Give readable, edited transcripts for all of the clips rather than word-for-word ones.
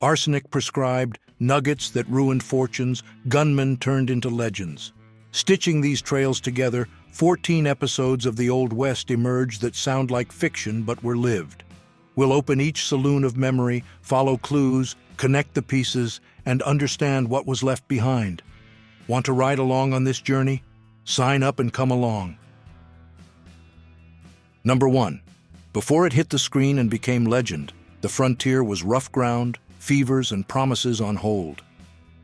Arsenic prescribed, nuggets that ruined fortunes, gunmen turned into legends. Stitching these trails together, 14 episodes of the Old West emerge that sound like fiction but were lived. We'll open each saloon of memory, follow clues, connect the pieces, and understand what was left behind. Want to ride along on this journey? Sign up and come along. Number 1. Before it hit the screen and became legend, the frontier was rough ground, fevers and promises on hold.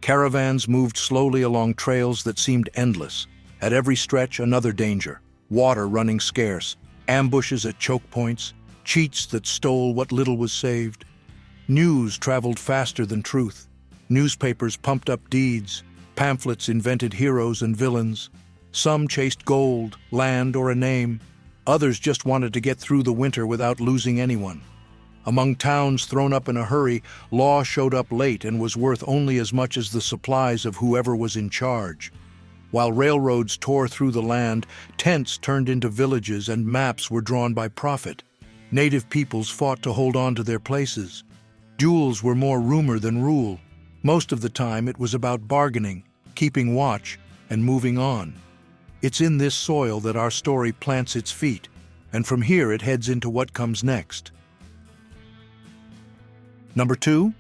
Caravans moved slowly along trails that seemed endless. At every stretch, another danger. Water running scarce, ambushes at choke points, cheats that stole what little was saved. News traveled faster than truth. Newspapers pumped up deeds. Pamphlets invented heroes and villains. Some chased gold, land, or a name. Others just wanted to get through the winter without losing anyone. Among towns thrown up in a hurry, law showed up late and was worth only as much as the supplies of whoever was in charge. While railroads tore through the land, tents turned into villages and maps were drawn by profit. Native peoples fought to hold on to their places. Duels were more rumor than rule. Most of the time it was about bargaining, keeping watch, and moving on. It's in this soil that our story plants its feet, and from here it heads into what comes next. Number 2,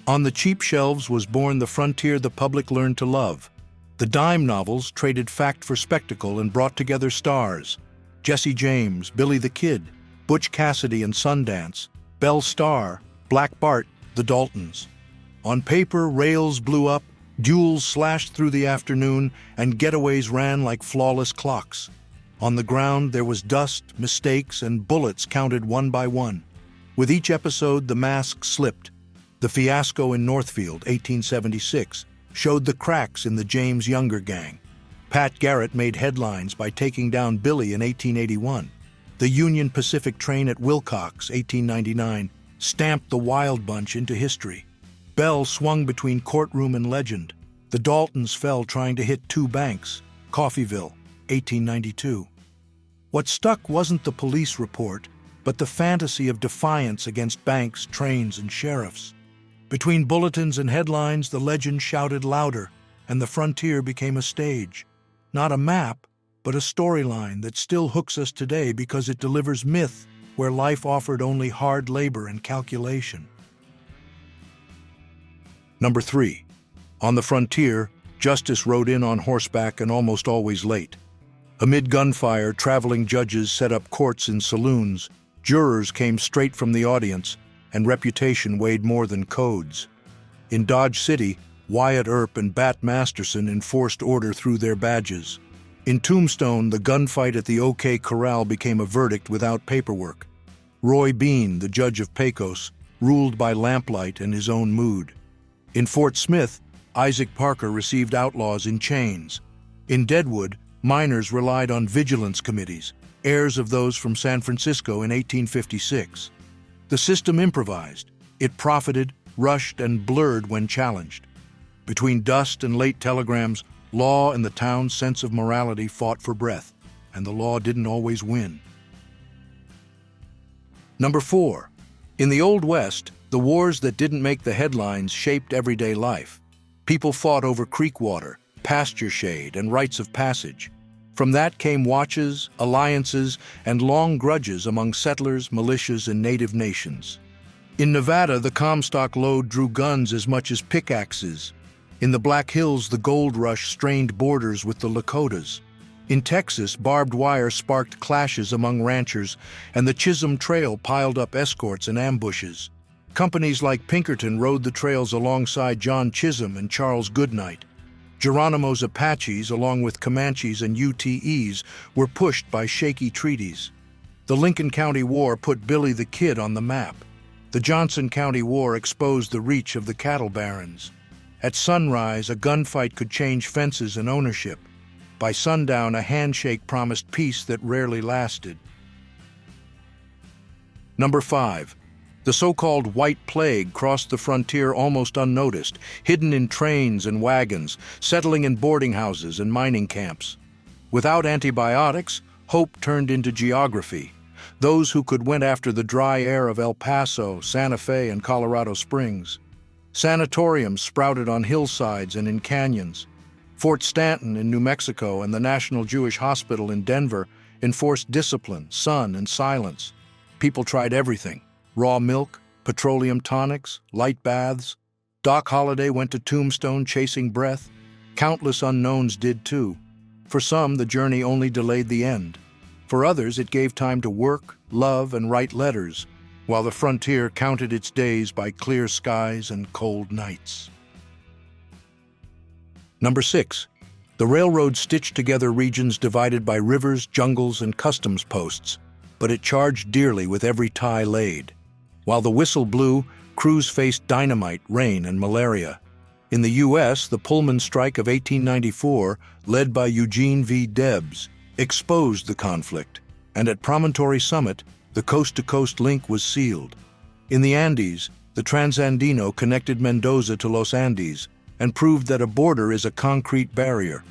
on the cheap shelves was born the frontier the public learned to love. The dime novels traded fact for spectacle and brought together stars. Jesse James, Billy the Kid, Butch Cassidy and Sundance, Belle Starr, Black Bart, the Daltons. On paper, rails blew up, duels slashed through the afternoon, and getaways ran like flawless clocks. On the ground, there was dust, mistakes, and bullets counted one by one. With each episode, the mask slipped. The fiasco in Northfield, 1876, showed the cracks in the James Younger gang. Pat Garrett made headlines by taking down Billy in 1881. The Union Pacific train at Wilcox, 1899, stamped the Wild Bunch into history. Bell swung between courtroom and legend. The Daltons fell trying to hit two banks, Coffeyville, 1892. What stuck wasn't the police report, but the fantasy of defiance against banks, trains, and sheriffs. Between bulletins and headlines, the legend shouted louder, and the frontier became a stage. Not a map, but a storyline that still hooks us today because it delivers myth where life offered only hard labor and calculation. Number 3. On the frontier, justice rode in on horseback and almost always late. Amid gunfire, traveling judges set up courts in saloons. Jurors came straight from the audience, and reputation weighed more than codes. In Dodge City, Wyatt Earp and Bat Masterson enforced order through their badges. In Tombstone, the gunfight at the OK Corral became a verdict without paperwork. Roy Bean, the judge of Pecos, ruled by lamplight and his own mood. In Fort Smith, Isaac Parker received outlaws in chains. In Deadwood, miners relied on vigilance committees, heirs of those from San Francisco in 1856. The system improvised. It profited, rushed, and blurred when challenged. Between dust and late telegrams, law and the town's sense of morality fought for breath, and the law didn't always win. Number 4. In the Old West, the wars that didn't make the headlines shaped everyday life. People fought over creek water, pasture shade, and rites of passage. From that came watches, alliances, and long grudges among settlers, militias, and native nations. In Nevada, the Comstock lode drew guns as much as pickaxes. In the Black Hills, the gold rush strained borders with the Lakotas. In Texas, barbed wire sparked clashes among ranchers, and the Chisholm Trail piled up escorts and ambushes. Companies like Pinkerton rode the trails alongside John Chisholm and Charles Goodnight. Geronimo's Apaches, along with Comanches and UTEs, were pushed by shaky treaties. The Lincoln County War put Billy the Kid on the map. The Johnson County War exposed the reach of the cattle barons. At sunrise, a gunfight could change fences and ownership. By sundown, a handshake promised peace that rarely lasted. Number 5. The so-called White Plague crossed the frontier almost unnoticed, hidden in trains and wagons, settling in boarding houses and mining camps. Without antibiotics, hope turned into geography. Those who could went after the dry air of El Paso, Santa Fe, and Colorado Springs. Sanatoriums sprouted on hillsides and in canyons. Fort Stanton in New Mexico and the National Jewish Hospital in Denver enforced discipline, sun, and silence. People tried everything: raw milk, petroleum tonics, light baths. Doc Holliday went to Tombstone chasing breath. Countless unknowns did too. For some, the journey only delayed the end. For others, it gave time to work, love, and write letters, while the frontier counted its days by clear skies and cold nights. Number 6. The railroad stitched together regions divided by rivers, jungles, and customs posts, but it charged dearly with every tie laid. While the whistle blew, crews faced dynamite, rain, and malaria. In the U.S., the Pullman strike of 1894, led by Eugene V. Debs, exposed the conflict, and at Promontory Summit, the coast-to-coast link was sealed. In the Andes, the Transandino connected Mendoza to Los Andes and proved that a border is a concrete barrier.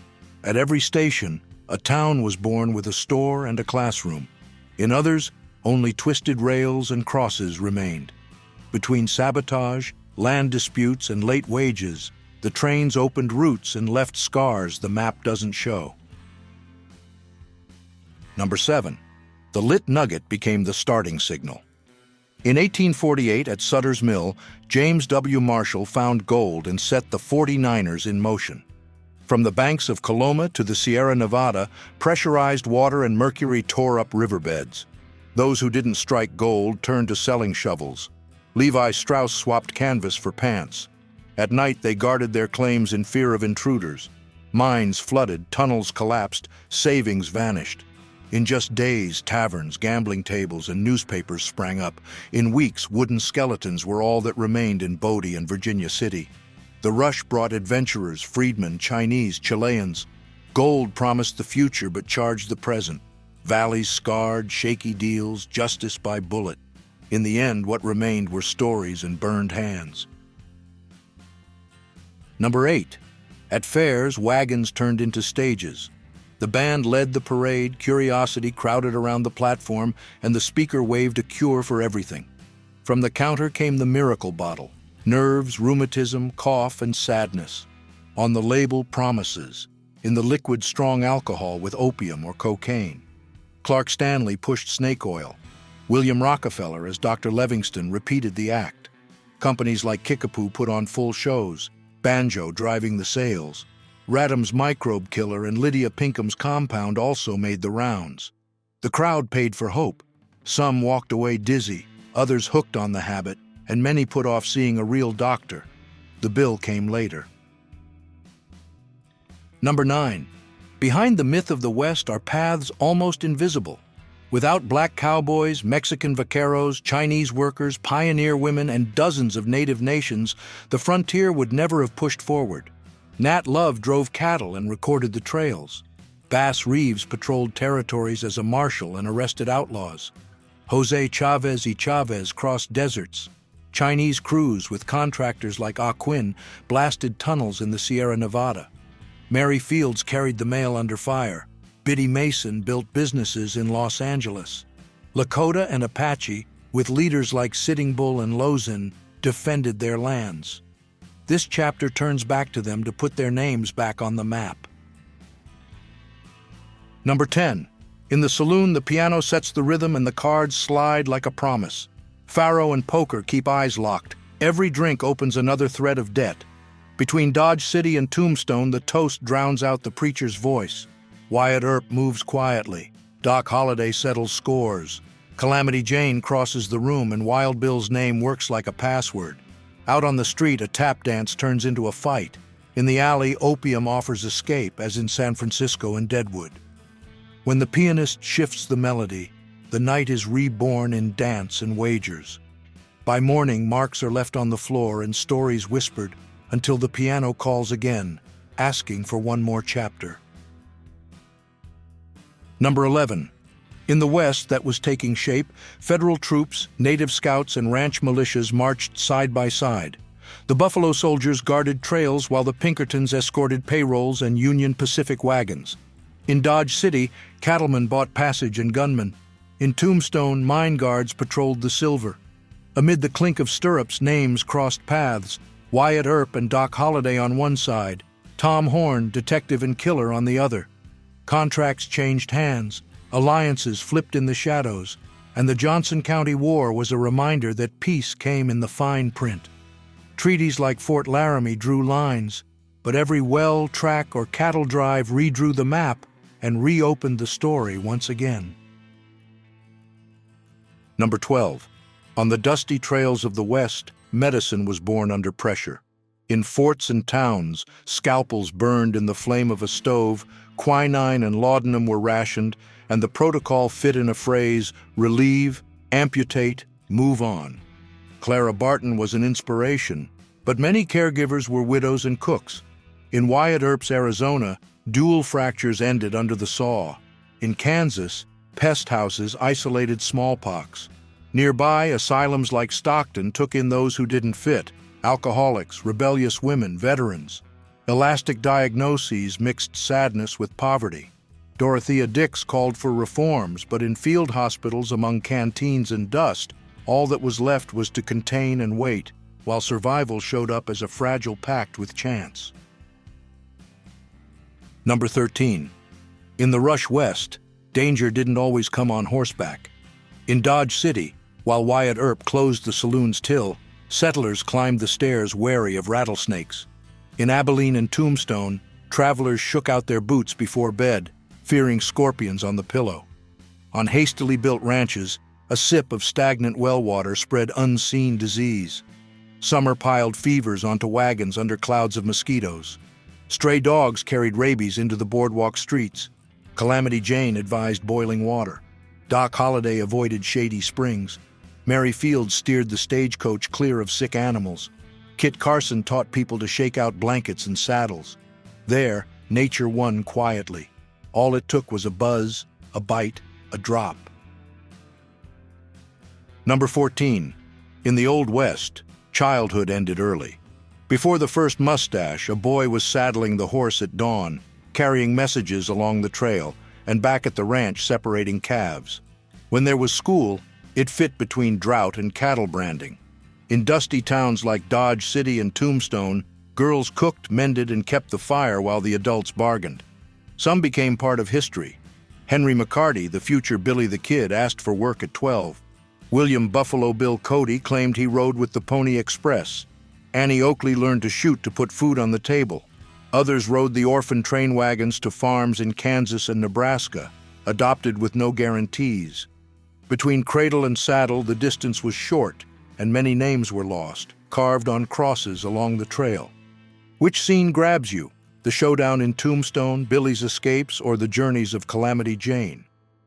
At every station, a town was born with a store and a classroom. In others, only twisted rails and crosses remained. Between sabotage, land disputes, and late wages, the trains opened routes and left scars the map doesn't show. Number 7. The lit nugget became the starting signal. In 1848 at Sutter's Mill, James W. Marshall found gold and set the 49ers in motion. From the banks of Coloma to the Sierra Nevada, pressurized water and mercury tore up riverbeds. Those who didn't strike gold turned to selling shovels. Levi Strauss swapped canvas for pants. At night, they guarded their claims in fear of intruders. Mines flooded, tunnels collapsed, savings vanished. In just days, taverns, gambling tables, and newspapers sprang up. In weeks, wooden skeletons were all that remained in Bodie and Virginia City. The rush brought adventurers, freedmen, Chinese, Chileans. Gold promised the future but charged the present. Valleys scarred, shaky deals, justice by bullet. In the end, what remained were stories and burned hands. Number 8. At fairs, wagons turned into stages. The band led the parade, curiosity crowded around the platform, and the speaker waved a cure for everything. From the counter came the miracle bottle: nerves, rheumatism, cough, and sadness. On the label, promises. In the liquid, strong alcohol with opium or cocaine. Clark Stanley pushed snake oil. William Rockefeller, as Dr. Livingston, repeated the act. Companies like Kickapoo put on full shows, Banjo driving the sales. Radham's microbe killer and Lydia Pinkham's compound also made the rounds. The crowd paid for hope. Some walked away dizzy, others hooked on the habit, and many put off seeing a real doctor. The bill came later. Number 9. Behind the myth of the West are paths almost invisible. Without black cowboys, Mexican vaqueros, Chinese workers, pioneer women, and dozens of native nations, the frontier would never have pushed forward. Nat Love drove cattle and recorded the trails. Bass Reeves patrolled territories as a marshal and arrested outlaws. Jose Chavez y Chavez crossed deserts. Chinese crews with contractors like Ah Quin blasted tunnels in the Sierra Nevada. Mary Fields carried the mail under fire. Biddy Mason built businesses in Los Angeles. Lakota and Apache, with leaders like Sitting Bull and Lozin, defended their lands. This chapter turns back to them to put their names back on the map. Number 10. In the saloon, the piano sets the rhythm and the cards slide like a promise. Faro and poker keep eyes locked. Every drink opens another thread of debt. Between Dodge City and Tombstone, the toast drowns out the preacher's voice. Wyatt Earp moves quietly. Doc Holliday settles scores. Calamity Jane crosses the room and Wild Bill's name works like a password. Out on the street, a tap dance turns into a fight. In the alley, opium offers escape, as in San Francisco and Deadwood. When the pianist shifts the melody, the night is reborn in dance and wagers. By morning, marks are left on the floor and stories whispered until the piano calls again, asking for one more chapter. Number 11. In the West that was taking shape, federal troops, native scouts, and ranch militias marched side by side. The Buffalo Soldiers guarded trails while the Pinkertons escorted payrolls and Union Pacific wagons. In Dodge City, cattlemen bought passage and gunmen. In Tombstone, mine guards patrolled the silver. Amid the clink of stirrups, names crossed paths. Wyatt Earp and Doc Holliday on one side, Tom Horn, detective and killer, on the other. Contracts changed hands, alliances flipped in the shadows, and the Johnson County War was a reminder that peace came in the fine print. Treaties like Fort Laramie drew lines, but every well, track, or cattle drive redrew the map and reopened the story once again. Number 12. On the dusty trails of the West, medicine was born under pressure. In forts and towns, scalpels burned in the flame of a stove, quinine and laudanum were rationed, and the protocol fit in a phrase: relieve, amputate, move on. Clara Barton was an inspiration, but many caregivers were widows and cooks. In Wyatt Earp's Arizona, dual fractures ended under the saw. In Kansas, pest houses isolated smallpox. Nearby, asylums like Stockton took in those who didn't fit: alcoholics, rebellious women, veterans. Elastic diagnoses mixed sadness with poverty. Dorothea Dix called for reforms, but in field hospitals among canteens and dust, all that was left was to contain and wait, while survival showed up as a fragile pact with chance. Number 13. In the Rush West, danger didn't always come on horseback. In Dodge City, while Wyatt Earp closed the Saloon's till, settlers climbed the stairs wary of rattlesnakes. In Abilene and Tombstone, travelers shook out their boots before bed, fearing scorpions on the pillow. On hastily built ranches, a sip of stagnant well water spread unseen disease. Summer piled fevers onto wagons under clouds of mosquitoes. Stray dogs carried rabies into the boardwalk streets. Calamity Jane advised boiling water. Doc Holliday avoided shady springs. Mary Fields steered the stagecoach clear of sick animals. Kit Carson taught people to shake out blankets and saddles. There, nature won quietly. All it took was a buzz, a bite, a drop. Number 14. In the Old West, childhood ended early. Before the first mustache, a boy was saddling the horse at dawn, carrying messages along the trail, and back at the ranch separating calves. When there was school, it fit between drought and cattle branding. In dusty towns like Dodge City and Tombstone, girls cooked, mended, and kept the fire while the adults bargained. Some became part of history. Henry McCarty, the future Billy the Kid, asked for work at 12. William Buffalo Bill Cody claimed he rode with the Pony Express. Annie Oakley learned to shoot to put food on the table. Others rode the orphan train wagons to farms in Kansas and Nebraska, adopted with no guarantees. Between cradle and saddle, the distance was short, and many names were lost, carved on crosses along the trail. Which scene grabs you? The showdown in Tombstone, Billy's escapes, or the journeys of Calamity Jane?